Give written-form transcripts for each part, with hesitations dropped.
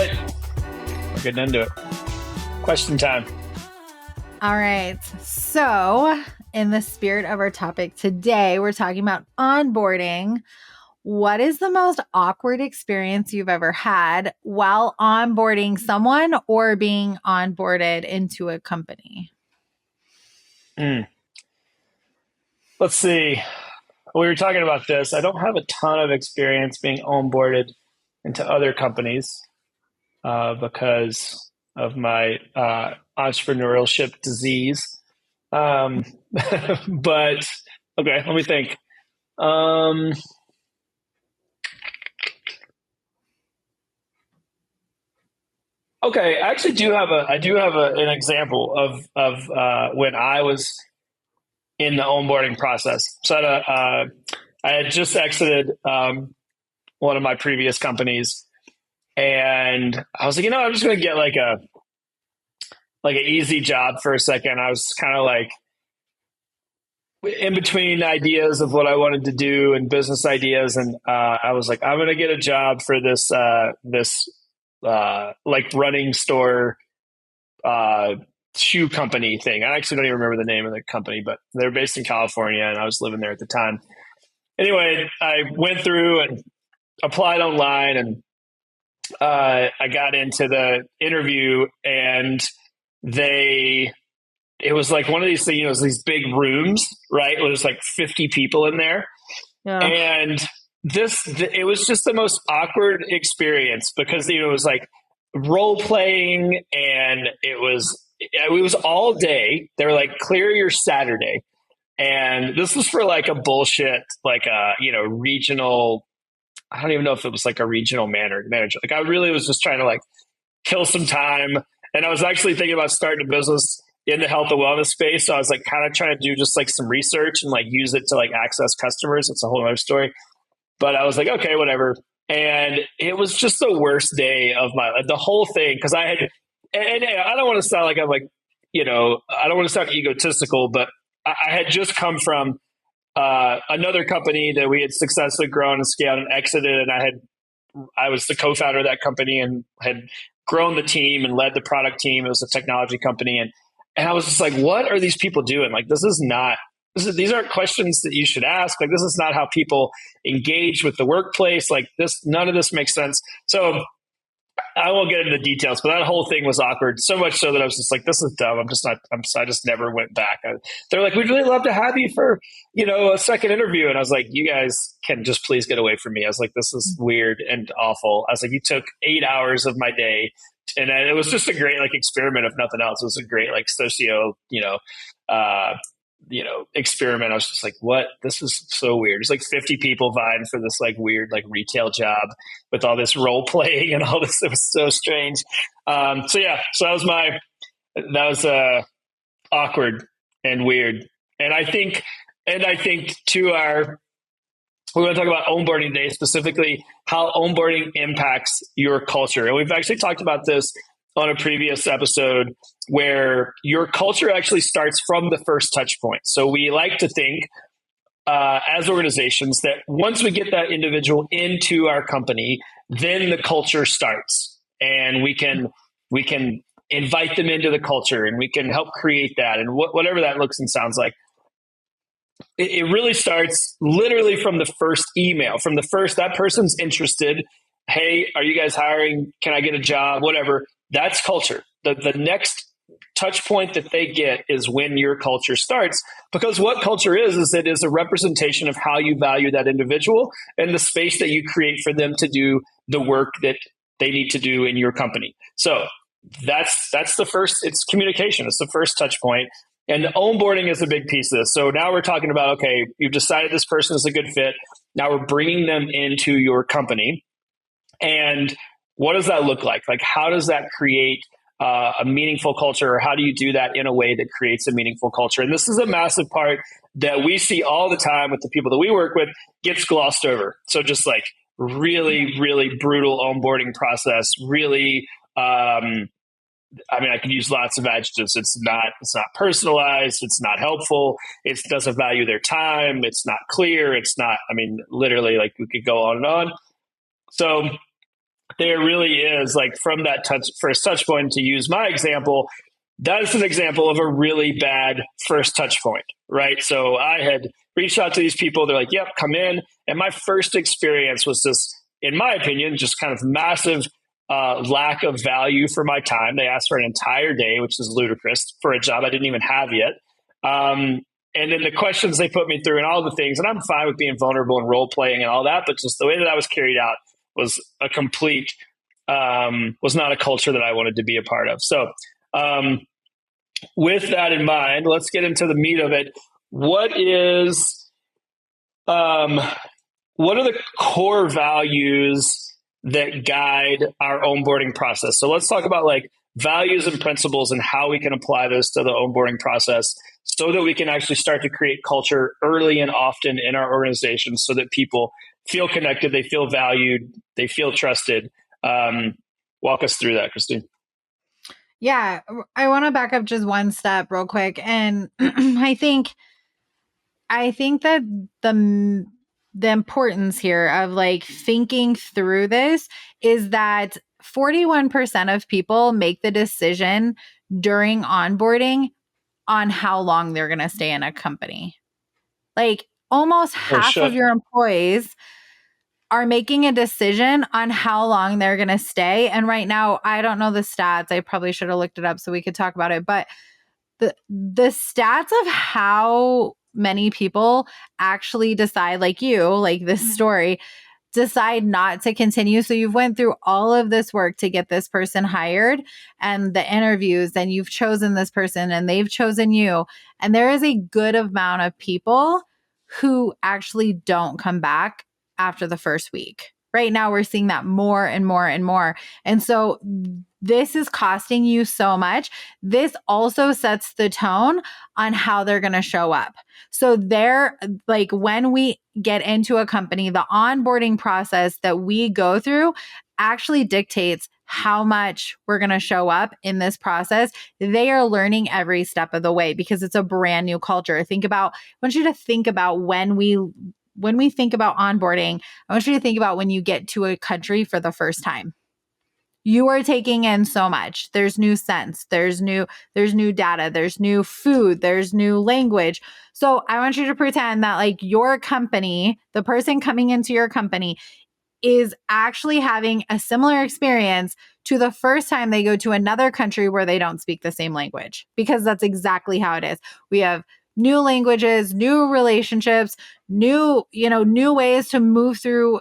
right. We're getting into it. Question time. All right. So, in the spirit of our topic today, we're talking about onboarding. What is the most awkward experience you've ever had while onboarding someone or being onboarded into a company? Let's see. We were talking about this. I don't have a ton of experience being onboarded into other companies because of my entrepreneurship disease. But okay, let me think. Okay, I actually do have an example of when I was in the onboarding process. So I had just exited one of my previous companies, and I was like, I'm just going to get like an easy job for a second. I was kind of like in between ideas of what I wanted to do and business ideas, and I was like, I'm going to get a job for this like running store shoe company thing. I actually don't even remember the name of the company, but they're based in California, and I was living there at the time. Anyway, I went through and applied online, and I got into the interview, and it was like one of these things, these big rooms, right? It was like 50 people in there. Yeah. And it was just the most awkward experience because, it was like role playing, and it was all day. They were like, clear your Saturday. And this was for like a bullshit, like a, regional, I don't even know if it was like a regional manager. Like I really was just trying to like kill some time. And I was actually thinking about starting a business in the health and wellness space. So I was like kind of trying to do just like some research and like use it to like access customers. It's a whole other story. But I was like, okay, whatever. And it was just the worst day of my life, the whole thing. Cause I don't want to sound like I'm like, I don't want to sound egotistical, but I had just come from another company that we had successfully grown and scaled and exited. And I was the co-founder of that company and had grown the team and led the product team. It was a technology company. And I was just like, what are these people doing? Like, these aren't questions that you should ask. Like, this is not how people engage with the workplace. Like none of this makes sense. So I won't get into the details, but that whole thing was awkward. So much so that I was just like, this is dumb. I just never went back. They're like, we'd really love to have you for, a second interview. And I was like, you guys can just please get away from me. I was like, this is weird and awful. I was like, you took 8 hours of my day. And it was just a great like experiment, if nothing else. It was a great like socio, experiment. I was just like, what? This is so weird. It's like 50 people vying for this like weird like retail job with all this role playing and all this. It was so strange. So that was awkward and weird. And I think we want to talk about onboarding today, specifically how onboarding impacts your culture. And we've actually talked about this on a previous episode where your culture actually starts from the first touch point. So we like to think as organizations that once we get that individual into our company, then the culture starts, and we can invite them into the culture, and we can help create that, and whatever that looks and sounds like. It really starts literally from the first email, from the first, that person's interested. Hey, are you guys hiring? Can I get a job? Whatever. That's culture. The next touch point that they get is when your culture starts, because what culture is it is a representation of how you value that individual and the space that you create for them to do the work that they need to do in your company. So that's the first, it's communication. It's the first touch point. And onboarding is a big piece of this. So now we're talking about, okay, you've decided this person is a good fit. Now we're bringing them into your company. And what does that look like? Like, how does that create a meaningful culture? Or how do you do that in a way that creates a meaningful culture? And this is a massive part that we see all the time with the people that we work with, gets glossed over. So just like really, really brutal onboarding process, really, I could use lots of adjectives. It's not personalized. It's not helpful. It doesn't value their time. It's not clear. It's not, literally, like we could go on and on. So There really is, like, from that first touch point, to use my example, that's an example of a really bad first touch point, right? So I had reached out to these people. They're like, yep, come in. And my first experience was this, in my opinion, just kind of massive lack of value for my time. They asked for an entire day, which is ludicrous for a job I didn't even have yet. And then the questions they put me through and all the things, and I'm fine with being vulnerable and role playing and all that, but just the way that I was carried out was a complete, was not a culture that I wanted to be a part of. So, with that in mind, let's get into the meat of it. What are the core values that guide our onboarding process? So let's talk about like values and principles and how we can apply those to the onboarding process so that we can actually start to create culture early and often in our organization so that people feel connected, they feel valued, they feel trusted. Walk us through that, Christine. Yeah, I want to back up just one step real quick. And I think that the importance here of like thinking through this is that 41% of people make the decision during onboarding on how long they're going to stay in a company. Like almost half of your employees are making a decision on how long they're going to stay. And right now, I don't know the stats. I probably should have looked it up so we could talk about it. But the stats of how many people actually decide, like you, like this story, decide not to continue. So you've went through all of this work to get this person hired and the interviews, and you've chosen this person and they've chosen you. And there is a good amount of people who actually don't come back after the first week. Right now, we're seeing that more and more and more. And so this is costing you so much. This also sets the tone on how they're going to show up. So they're like, when we get into a company, the onboarding process that we go through actually dictates how much we're going to show up in this process. They are learning every step of the way because it's a brand new culture. I want you to think about when we think about onboarding, I want you to think about when you get to a country for the first time. You are taking in so much. There's new scents, there's new data, there's new food, there's new language. So I want you to pretend that like your company, the person coming into your company is actually having a similar experience to the first time they go to another country where they don't speak the same language, because that's exactly how it is. We have new languages, new relationships, new ways to move through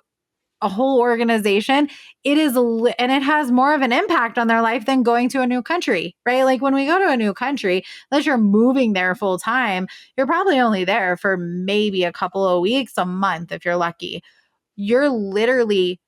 a whole organization. It is, and it has more of an impact on their life than going to a new country, right? Like when we go to a new country, unless you're moving there full time, you're probably only there for maybe a couple of weeks, a month, if you're lucky. You're literally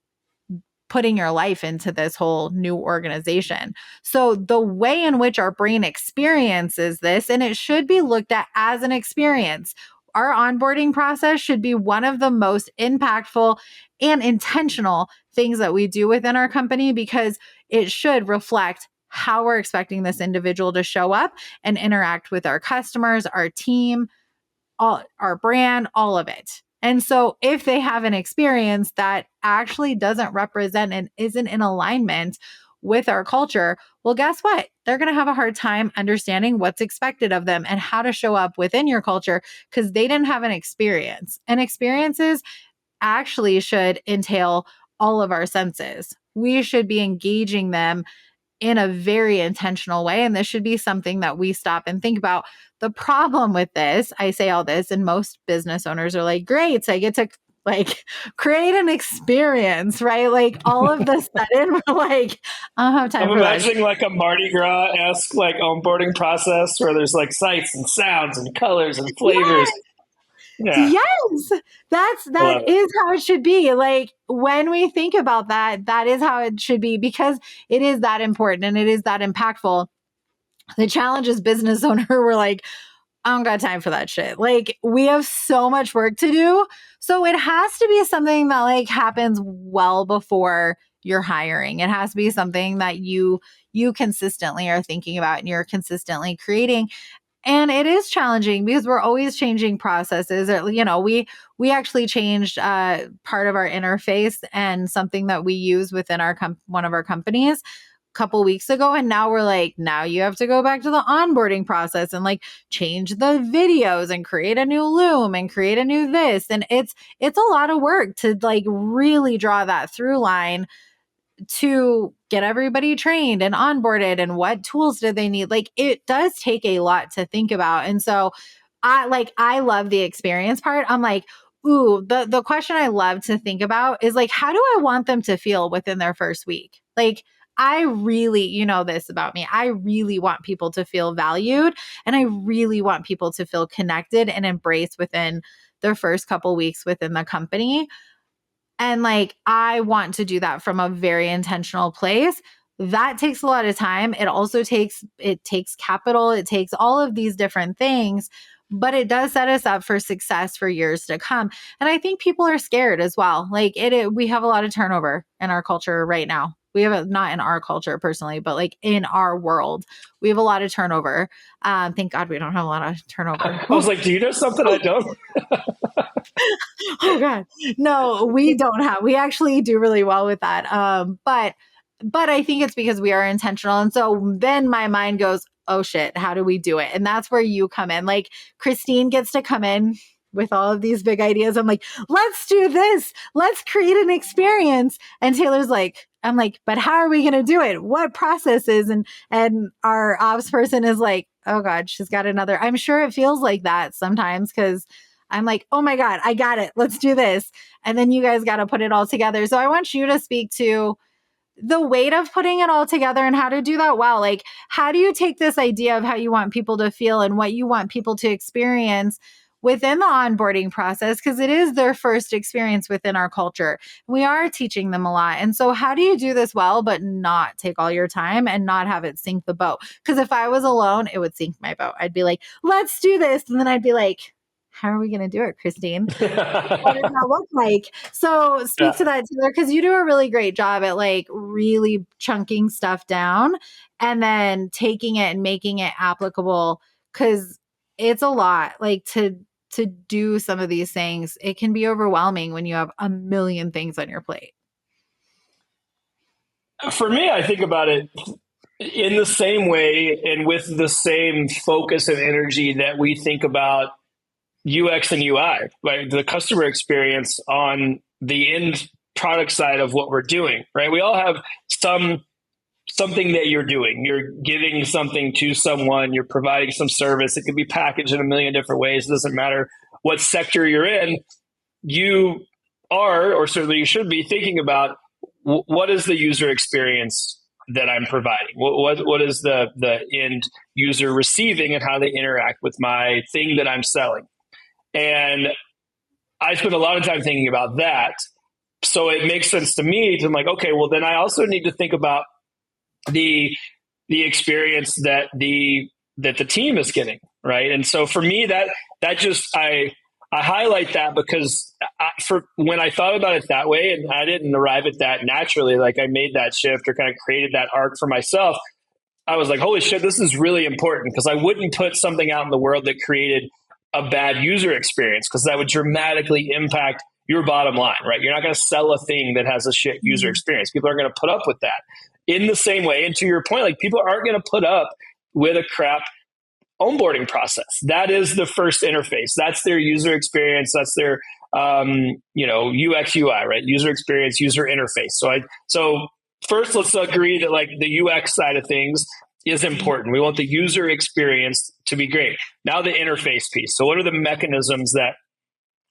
putting your life into this whole new organization. So the way in which our brain experiences this, and it should be looked at as an experience. Our onboarding process should be one of the most impactful and intentional things that we do within our company, because it should reflect how we're expecting this individual to show up and interact with our customers, our team, our brand, all of it. And so if they have an experience that actually doesn't represent and isn't in alignment with our culture, well, guess what? They're going to have a hard time understanding what's expected of them and how to show up within your culture, because they didn't have an experience. And experiences actually should entail all of our senses. We should be engaging them in a very intentional way. And this should be something that we stop and think about. The problem with this, I say all this, and most business owners are like, great, so I get to like create an experience, right? Like all of the sudden, we're like, I don't have time for that. I'm imagining like a Mardi Gras-esque like onboarding process where there's like sights and sounds and colors and flavors. Yeah. Yes, that is how it should be. Like when we think about that, that is how it should be, because it is that important and it is that impactful. The challenge is business owner, we're like, I don't got time for that shit. Like we have so much work to do. So it has to be something that like happens well before you're hiring. It has to be something that you consistently are thinking about and you're consistently creating. And it is challenging because we're always changing processes. We actually changed part of our interface and something that we use within one of our companies couple weeks ago, and now we're like, now you have to go back to the onboarding process and like change the videos and create a new loom and create a new this, and it's a lot of work to like really draw that through line to get everybody trained and onboarded and what tools do they need. Like it does take a lot to think about. And so I love the experience part. I'm like, ooh, the question I love to think about is like, how do I want them to feel within their first week? Like I really, you know this about me, I really want people to feel valued, and I really want people to feel connected and embraced within their first couple weeks within the company. And like, I want to do that from a very intentional place. That takes a lot of time. It takes capital. It takes all of these different things, but it does set us up for success for years to come. And I think people are scared as well. Like we have a lot of turnover in our culture right now. We have not in our culture personally, but like in our world, we have a lot of turnover. Thank God we don't have a lot of turnover. I was like, do you know something I don't? Oh God. No, we don't have. We actually do really well with that. But I think it's because we are intentional. And so then my mind goes, oh shit, how do we do it? And that's where you come in. Like Christine gets to come in with all of these big ideas. I'm like, let's do this. Let's create an experience. And Taylor's like, I'm like, but how are we going to do it? What processes? And our ops person is like, oh God, she's got another. I'm sure it feels like that sometimes because I'm like, oh my God, I got it. Let's do this. And then you guys got to put it all together. So I want you to speak to the weight of putting it all together and how to do that well. Like, how do you take this idea of how you want people to feel and what you want people to experience within the onboarding process? Because it is their first experience within our culture. We are teaching them a lot. And so how do you do this well, but not take all your time and not have it sink the boat? Because if I was alone, it would sink my boat. I'd be like, let's do this. And then I'd be like, how are we going to do it, Christine? What does that look like? So speak to that, Taylor, because you do a really great job at like really chunking stuff down and then taking it and making it applicable, because it's a lot. Like to do some of these things, it can be overwhelming when you have a million things on your plate. For me, I think about it in the same way and with the same focus and energy that we think about UX and UI, right? The customer experience on the end product side of what we're doing, right? We all have something that you're doing. You're giving something to someone, you're providing some service. It could be packaged in a million different ways. It doesn't matter what sector you're in. You are, or certainly you should be thinking about what is the user experience that I'm providing? What is the end user receiving and how they interact with my thing that I'm selling? And I spend a lot of time thinking about that. So it makes sense to me to like, okay, well then I also need to think about the experience that the team is getting, right? And so for me, that just I highlight that because for when I thought about it that way, and I didn't arrive at that naturally, like I made that shift or kind of created that arc for myself. I was like, holy shit, this is really important, because I wouldn't put something out in the world that created a bad user experience, because that would dramatically impact your bottom line, right? You're not going to sell a thing that has a shit user experience. People aren't going to put up with that. In the same way, and to your point, like people aren't going to put up with a crap onboarding process. That is the first interface. That's their user experience. That's their UX UI, right? User experience, user interface. So first, let's agree that like the UX side of things is important. We want the user experience to be great. Now the interface piece. So what are the mechanisms that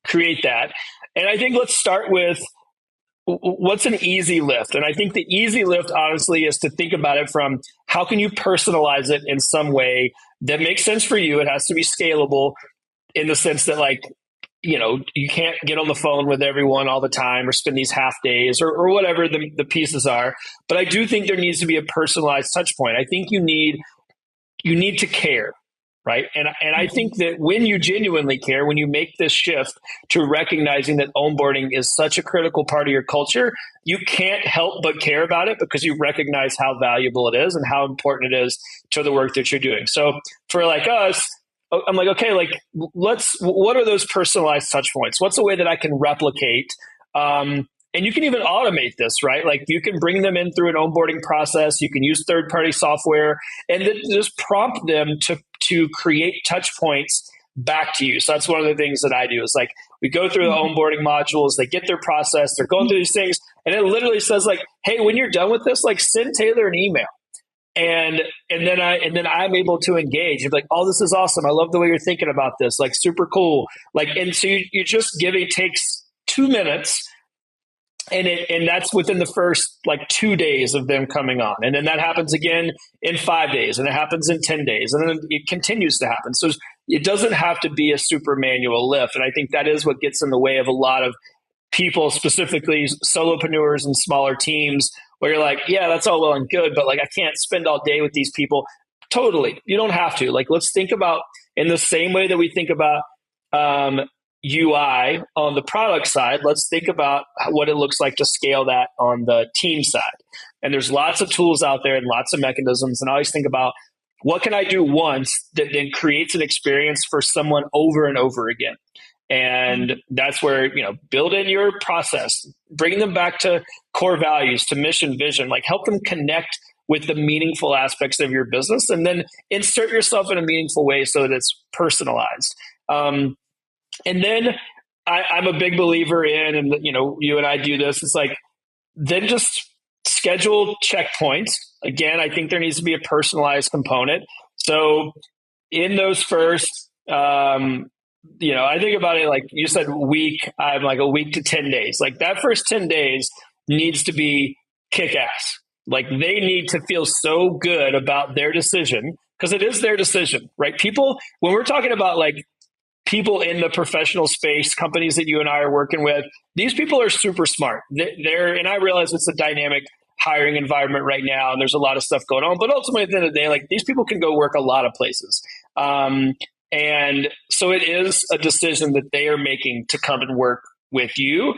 create that? And I think let's start with what's an easy lift. And I think the easy lift, honestly, is to think about it from how can you personalize it in some way that makes sense for you. It has to be scalable in the sense that like, you can't get on the phone with everyone all the time or spend these half days or whatever the pieces are. But I do think there needs to be a personalized touch point. I think you need to care, right? And I think that when you genuinely care, when you make this shift to recognizing that onboarding is such a critical part of your culture, you can't help but care about it because you recognize how valuable it is and how important it is to the work that you're doing. So for like us, I'm like, okay, like what are those personalized touch points? What's a way that I can replicate? And you can even automate this, right? Like you can bring them in through an onboarding process. You can use third-party software and then just prompt them to create touch points back to you. So that's one of the things that I do is like we go through the onboarding modules, they get their process, they're going through these things, and it literally says like, hey, when you're done with this, like send Taylor an email. And then I'm able to engage. You're like, oh, this is awesome. I love the way you're thinking about this. Like super cool. Like, and so you just giving takes 2 minutes. And that's within the first like 2 days of them coming on. And then that happens again in 5 days, and it happens in 10 days. And then it continues to happen. So it doesn't have to be a super manual lift. And I think that is what gets in the way of a lot of people, specifically solopreneurs and smaller teams, where you're like, yeah, that's all well and good, but like I can't spend all day with these people. Totally. You don't have to. Like, let's think about in the same way that we think about UI on the product side, let's think about what it looks like to scale that on the team side. And there's lots of tools out there and lots of mechanisms. And I always think about what can I do once that then creates an experience for someone over and over again. And that's where, build in your process, bring them back to core values, to mission, vision, like help them connect with the meaningful aspects of your business, and then insert yourself in a meaningful way so that it's personalized. And then I'm a big believer in, and you and I do this, it's like, then just schedule checkpoints. Again, I think there needs to be a personalized component. So in those first, I think about it like you said, week, I'm like a week to 10 days. Like that first 10 days needs to be kick ass. Like they need to feel so good about their decision, because it is their decision, right? People, when we're talking about like people in the professional space, companies that you and I are working with, these people are super smart. And I realize it's a dynamic hiring environment right now, and there's a lot of stuff going on. But ultimately, at the end of the day, like these people can go work a lot of places. And so it is a decision that they are making to come and work with you.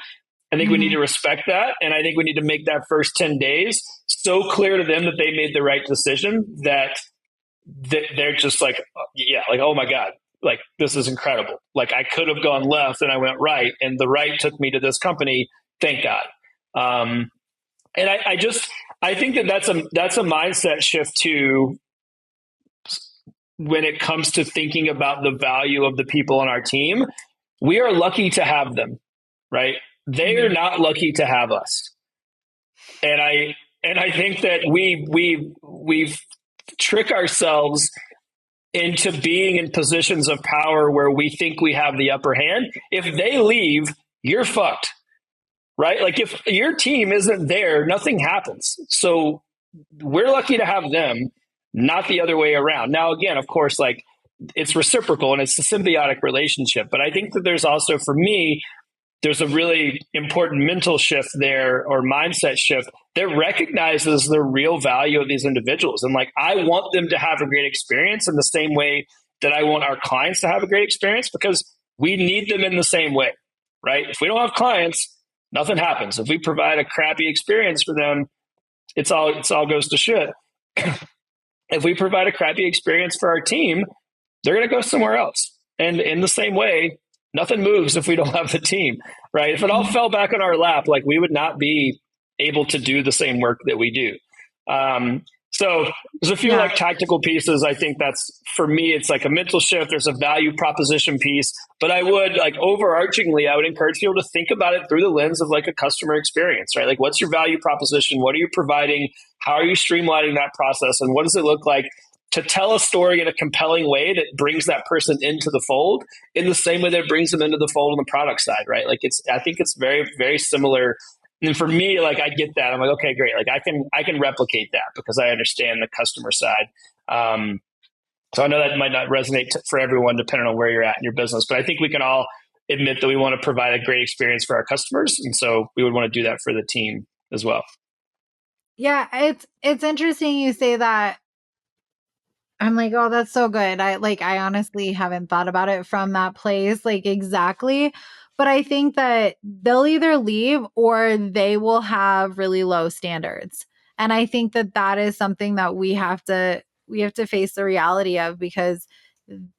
I think we need to respect that. And I think we need to make that first 10 days so clear to them that they made the right decision, that they're just like, yeah, like, oh my God, like this is incredible. Like I could have gone left and I went right, and the right took me to this company. Thank God. And I think that's a mindset shift too, when it comes to thinking about the value of the people on our team. We are lucky to have them, right? They are not lucky to have us. And I think that we've tricked ourselves into being in positions of power where we think we have the upper hand. If they leave, you're fucked, right? Like if your team isn't there, nothing happens. So we're lucky to have them, not the other way around. Now, again, of course, like it's reciprocal and it's a symbiotic relationship. But I think that there's also, for me, there's a really important mental shift there, or mindset shift, that recognizes the real value of these individuals. And like, I want them to have a great experience in the same way that I want our clients to have a great experience, because we need them in the same way, right? If we don't have clients, nothing happens. If we provide a crappy experience for them, it's all goes to shit. If we provide a crappy experience for our team, they're going to go somewhere else. And in the same way, nothing moves if we don't have the team, right? If it all fell back on our lap, like we would not be able to do the same work that we do. So there's a few like tactical pieces. I think that's, for me, it's like a mental shift. There's a value proposition piece, but I would like overarchingly, I would encourage people to think about it through the lens of like a customer experience, right? Like what's your value proposition? What are you providing? How are you streamlining that process? And what does it look like to tell a story in a compelling way that brings that person into the fold in the same way that it brings them into the fold on the product side, right? Like I think it's very, very similar. And for me, like I get that. I'm like, okay, great. Like I can replicate that because I understand the customer side. So I know that might not resonate for everyone depending on where you're at in your business, but I think we can all admit that we want to provide a great experience for our customers. And so we would want to do that for the team as well. Yeah, it's interesting you say that. I'm like, oh, that's so good. I honestly haven't thought about it from that place, like exactly. But I think that they'll either leave or they will have really low standards. And I think that is something that we have to face the reality of, because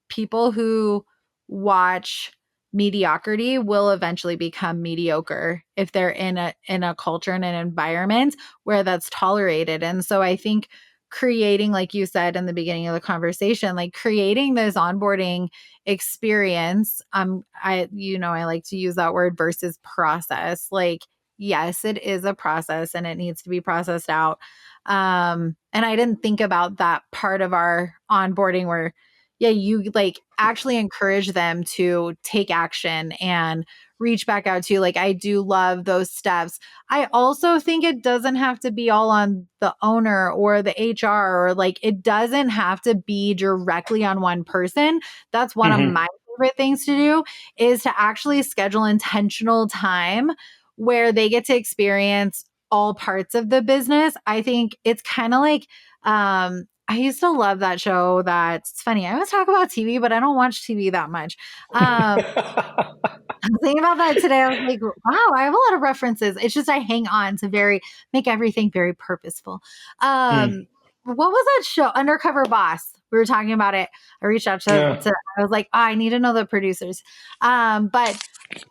people who watch mediocrity will eventually become mediocre if they're in a culture and an environment where that's tolerated. And so I think creating, like you said in the beginning of the conversation, like creating this onboarding experience, I like to use that word versus process. Like, yes, it is a process and it needs to be processed out. And I didn't think about that part of our onboarding where, yeah, you like actually encourage them to take action and reach back out to you. Like, I do love those steps. I also think it doesn't have to be all on the owner or the HR, or like, it doesn't have to be directly on one person. That's one of my favorite things to do, is to actually schedule intentional time where they get to experience all parts of the business. I think it's kind of like, I used to love that show. That's funny. I always talk about TV, but I don't watch TV that much. I was thinking about that today. I was like, wow, I have a lot of references. It's just I hang on to make everything very purposeful. What was that show? Undercover Boss. We were talking about it. I reached out to I was like, oh, I need to know the producers. But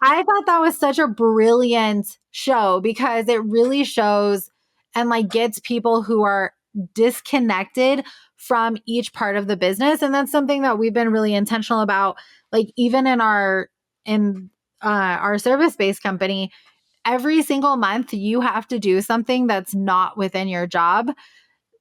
I thought that was such a brilliant show because it really shows and like gets people who are disconnected from each part of the business. And that's something that we've been really intentional about, like even in our service-based company. Every single month you have to do something that's not within your job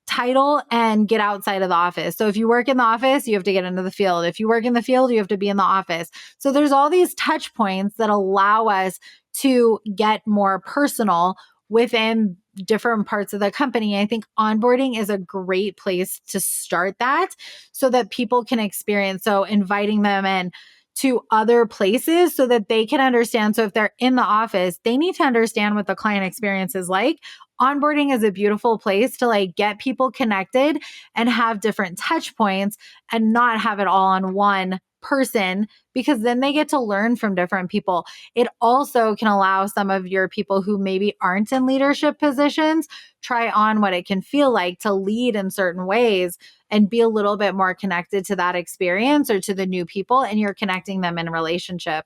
title and get outside of the office. So if you work in the office, you have to get into the field. If you work in the field, you have to be in the office. So there's all these touch points that allow us to get more personal within different parts of the company. I think onboarding is a great place to start that so that people can experience. So inviting them in to other places so that they can understand. So if they're in the office, they need to understand what the client experience is like. Onboarding is a beautiful place to like get people connected and have different touch points and not have it all on one person, because then they get to learn from different people. It also can allow some of your people who maybe aren't in leadership positions try on what it can feel like to lead in certain ways and be a little bit more connected to that experience or to the new people, and you're connecting them in a relationship.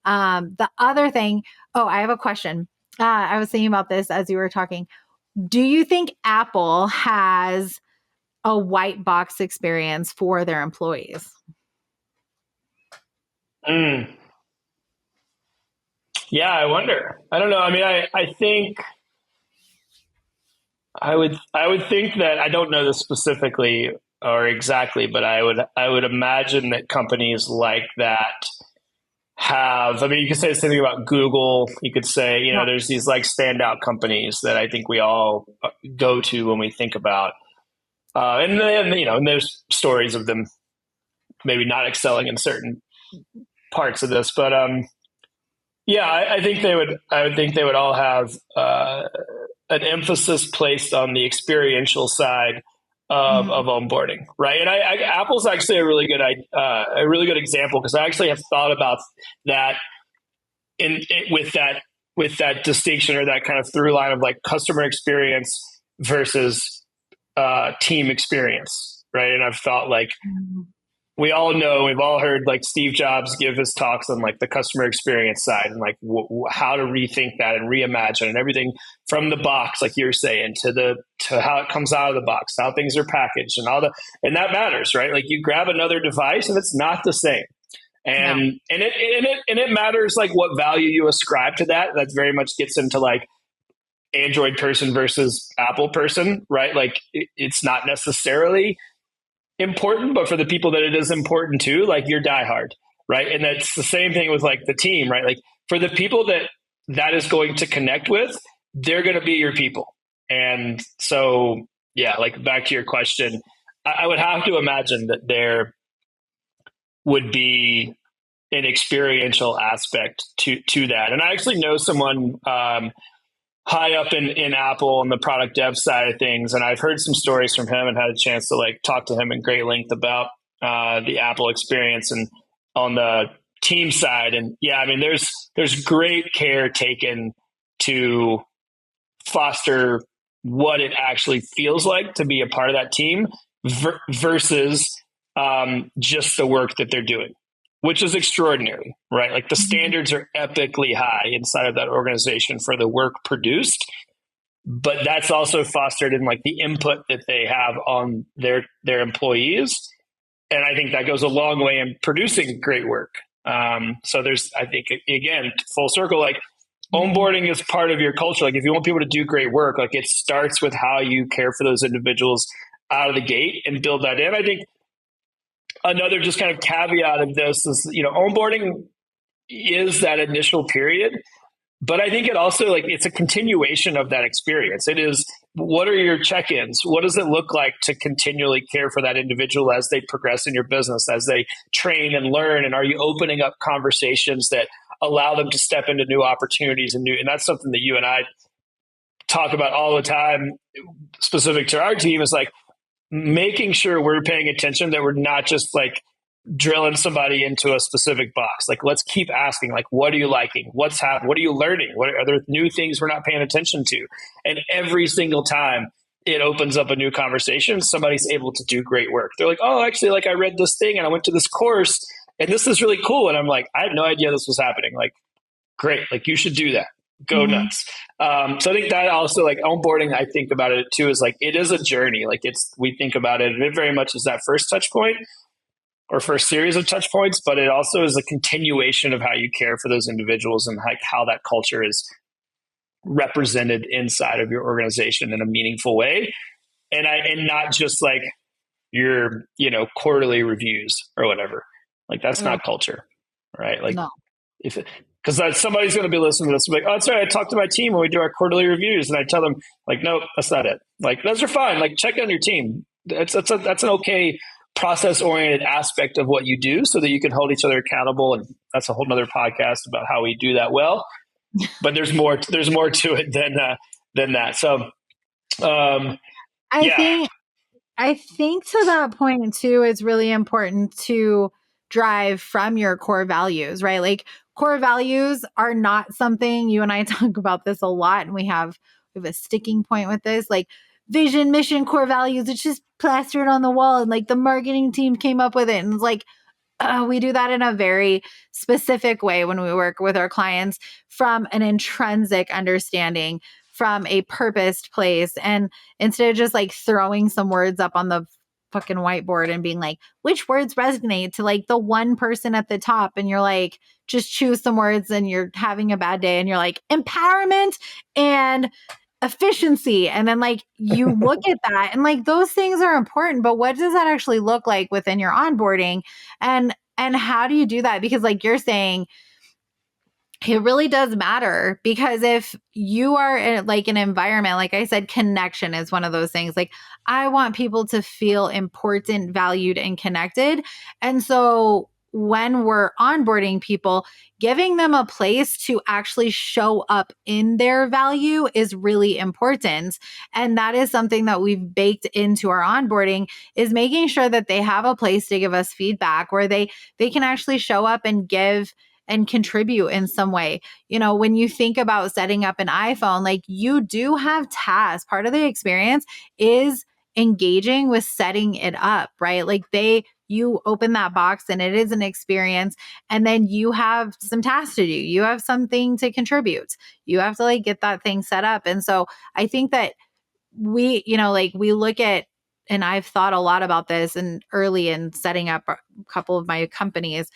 The other thing, I have a question. I was thinking about this as you were talking. Do you think Apple has a white box experience for their employees? Yeah, I wonder. I don't know. I mean, I think I would think that, I don't know this specifically or exactly, but I would imagine that companies like that have, I mean, you could say the same thing about Google. You could say, there's these like standout companies that I think we all go to when we think about, and then, and there's stories of them maybe not excelling in certain parts of this, but yeah, I think they would. I would think they would all have an emphasis placed on the experiential side of onboarding, right? And Apple's actually a really good example, because I actually have thought about that with that distinction, or that kind of through line of like customer experience versus team experience, right? And I've thought like, we all know, we've all heard like Steve Jobs give his talks on like the customer experience side, and like how to rethink that and reimagine, and everything from the box, like you're saying, to how it comes out of the box, how things are packaged, and that matters, right? Like you grab another device and it's not the same. And it matters like what value you ascribe to that. That very much gets into like Android person versus Apple person, right? Like it's not necessarily important, but for the people that it is important to, like you're diehard, right? And that's the same thing with like the team, right? Like for the people that is going to connect with, they're going to be your people. And so, yeah, like back to your question, I would have to imagine that there would be an experiential aspect to that. And I actually know someone high up in Apple on the product dev side of things, and I've heard some stories from him and had a chance to like talk to him in great length about the Apple experience and on the team side. And yeah, I mean, there's great care taken to foster what it actually feels like to be a part of that team versus just the work that they're doing, which is extraordinary, right? Like the standards are epically high inside of that organization for the work produced, but that's also fostered in like the input that they have on their employees. And I think that goes a long way in producing great work. So there's, I think, again, full circle, like onboarding is part of your culture. Like if you want people to do great work, like it starts with how you care for those individuals out of the gate and build that in. I think another just kind of caveat of this is, onboarding is that initial period, but I think it also like it's a continuation of that experience. It is, what are your check-ins? What does it look like to continually care for that individual as they progress in your business, as they train and learn? And are you opening up conversations that allow them to step into new opportunities and that's something that you and I talk about all the time, specific to our team, is like making sure we're paying attention, that we're not just like drilling somebody into a specific box. Like, let's keep asking, like, what are you liking? What's happening? What are you learning? What are there new things we're not paying attention to? And every single time it opens up a new conversation, somebody's able to do great work. They're like, oh, actually, like I read this thing and I went to this course and this is really cool. And I'm like, I had no idea this was happening. Like, great. Like you should do that. Go nuts. So I think that also, like onboarding, I think about it too, is like, it is a journey. Like we think about it, and it very much is that first touch point or first series of touch points, but it also is a continuation of how you care for those individuals and like how that culture is represented inside of your organization in a meaningful way. And not just like your, quarterly reviews or whatever. Like that's not culture, right? Like because somebody's going to be listening to this and be like, oh, sorry, I talked to my team when we do our quarterly reviews, and I tell them like, nope, that's not it. Like those are fine. Like check on your team. That's an okay process-oriented aspect of what you do, so that you can hold each other accountable. And that's a whole nother podcast about how we do that well. But there's more to it than that. So I think to that point too, it's really important to drive from your core values, right? Like core values are not something, you and I talk about this a lot, and we have a sticking point with this, like vision, mission, core values. It's just plastered on the wall, and like the marketing team came up with it, and it's like, we do that in a very specific way when we work with our clients, from an intrinsic understanding, from a purposed place. And instead of just like throwing some words up on the fucking whiteboard and being like, which words resonate to like the one person at the top, and you're like, just choose some words, and you're having a bad day and you're like, empowerment and efficiency. And then like you look at that and like those things are important, but what does that actually look like within your onboarding? And how do you do that? Because like you're saying, it really does matter, because if you are in like an environment, like I said, connection is one of those things. Like I want people to feel important, valued, and connected. And so when we're onboarding people, giving them a place to actually show up in their value is really important. And that is something that we've baked into our onboarding, is making sure that they have a place to give us feedback where they can actually show up and give and contribute in some way. When you think about setting up an iPhone, like you do have tasks. Part of the experience is engaging with setting it up, right? Like you open that box and it is an experience, and then you have some tasks to do. You have something to contribute. You have to like get that thing set up. And so I think that we look at, and I've thought a lot about this and early in setting up a couple of my companies,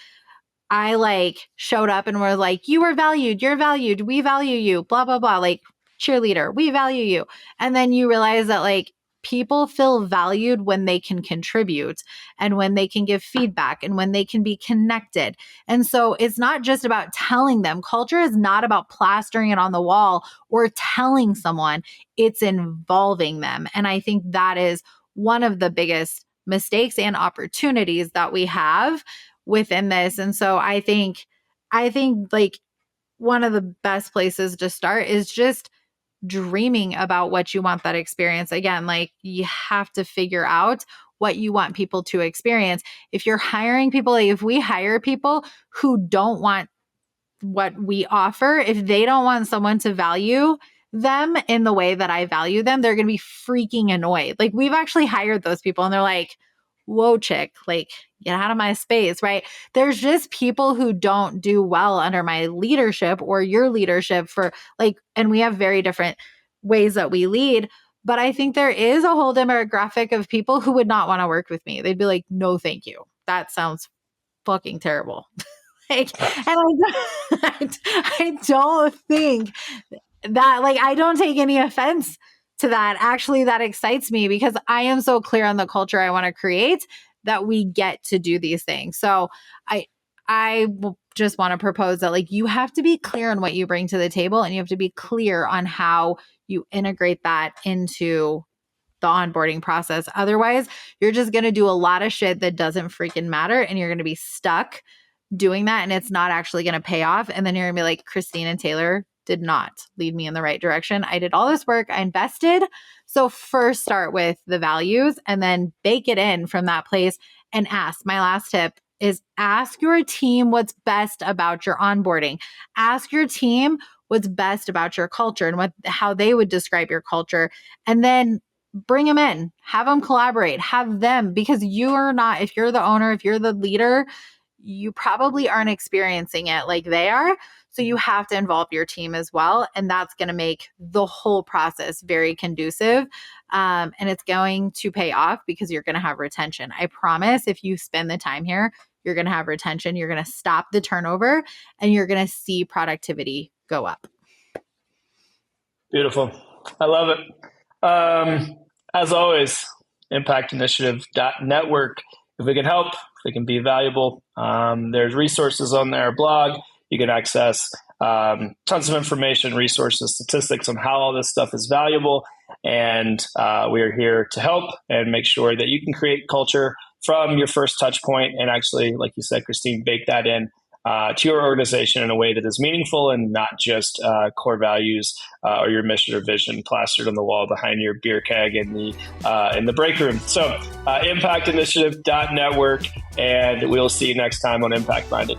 I like showed up and were like, you are valued, you're valued, we value you, blah, blah, blah, like cheerleader, we value you. And then you realize that like people feel valued when they can contribute and when they can give feedback and when they can be connected. And so it's not just about telling them. Culture is not about plastering it on the wall or telling someone, it's involving them. And I think that is one of the biggest mistakes and opportunities that we have within this. And so I think like one of the best places to start is just dreaming about what you want that experience. Again, like you have to figure out what you want people to experience. If you're hiring people, like if we hire people who don't want what we offer, if they don't want someone to value them in the way that I value them, they're going to be freaking annoyed. Like we've actually hired those people and they're like, whoa, chick, like get out of my space, right? There's just people who don't do well under my leadership or your leadership for like, and we have very different ways that we lead. But I think there is a whole demographic of people who would not want to work with me. They'd be like, no, thank you. That sounds fucking terrible. Like, and I don't think that, like, I don't take any offense to that. Actually, that excites me because I am so clear on the culture I want to create that we get to do these things. So I just want to propose that, like, you have to be clear on what you bring to the table, and you have to be clear on how you integrate that into the onboarding process. Otherwise, you're just going to do a lot of shit that doesn't freaking matter, and you're going to be stuck doing that, and it's not actually going to pay off. And then you're going to be like, Christine and Taylor did not lead me in the right direction. I did all this work, I invested. So first start with the values and then bake it in from that place and ask. My last tip is ask your team what's best about your onboarding. Ask your team what's best about your culture and how they would describe your culture. And then bring them in, have them collaborate, have them, because you are not, if you're the owner, if you're the leader, you probably aren't experiencing it like they are. So you have to involve your team as well. And that's going to make the whole process very conducive. And it's going to pay off because you're going to have retention. I promise if you spend the time here, you're going to have retention. You're going to stop the turnover and you're going to see productivity go up. Beautiful. I love it. As always, impactinitiative.network. If we can help, if we can be valuable, there's resources on their blog. You can access tons of information, resources, statistics on how all this stuff is valuable. And we are here to help and make sure that you can create culture from your first touch point and actually, like you said, Christine, bake that in to your organization in a way that is meaningful and not just core values or your mission or vision plastered on the wall behind your beer keg in the break room. So impactinitiative.network, and we'll see you next time on Impact Minded.